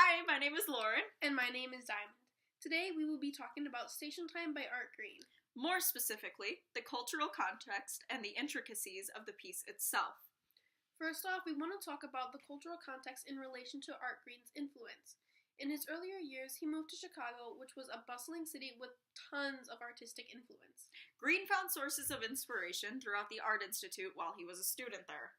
Hi, my name is Lauren. And my name is Diamond. Today we will be talking about Station Time by Art Green. More specifically, the cultural context and the intricacies of the piece itself. First off, we want to talk about the cultural context in relation to Art Green's influence. In his earlier years, he moved to Chicago, which was a bustling city with tons of artistic influence. Green found sources of inspiration throughout the Art Institute while he was a student there.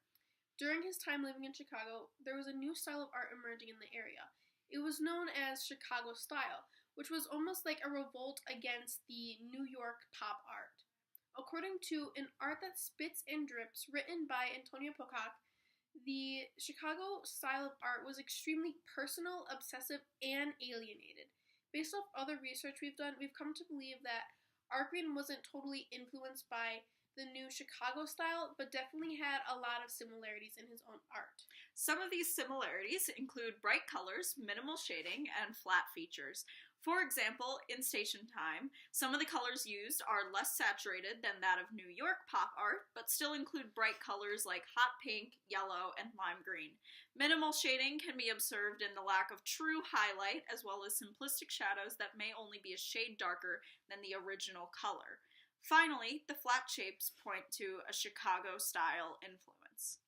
During his time living in Chicago, there was a new style of art emerging in the area. It was known as Chicago style, which was almost like a revolt against the New York pop art. According to An Art That Spits and Drips, written by Antonio Pocock, the Chicago style of art was extremely personal, obsessive, and alienated. Based off other research we've done, we've come to believe that Art Green wasn't totally influenced by the new Chicago style, but definitely had a lot of similarities in his own art. Some of these similarities include bright colors, minimal shading, and flat features. For example, in Station Time, some of the colors used are less saturated than that of New York pop art, but still include bright colors like hot pink, yellow, and lime green. Minimal shading can be observed in the lack of true highlight, as well as simplistic shadows that may only be a shade darker than the original color. Finally, the flat shapes point to a Chicago-style influence.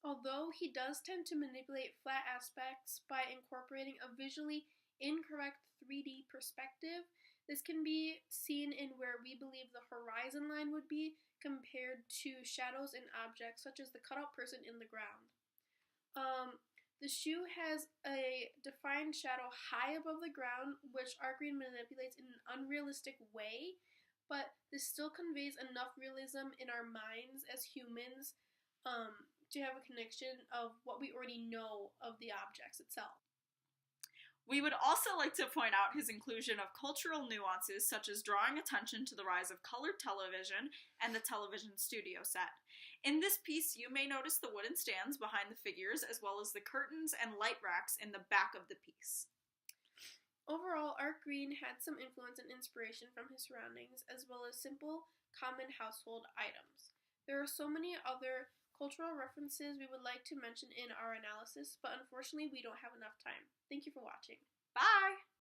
Although he does tend to manipulate flat aspects by incorporating a visually incorrect 3D perspective, this can be seen in where we believe the horizon line would be compared to shadows in objects such as the cutout person in the ground. The shoe has a defined shadow high above the ground, which Art Green manipulates in an unrealistic way, but this still conveys enough realism in our minds as humans to have a connection of what we already know of the objects itself. We would also like to point out his inclusion of cultural nuances, such as drawing attention to the rise of colored television and the television studio set. In this piece, you may notice the wooden stands behind the figures, as well as the curtains and light racks in the back of the piece. Overall, Art Green had some influence and inspiration from his surroundings, as well as simple, common household items. There are so many other cultural references we would like to mention in our analysis, but unfortunately we don't have enough time. Thank you for watching. Bye!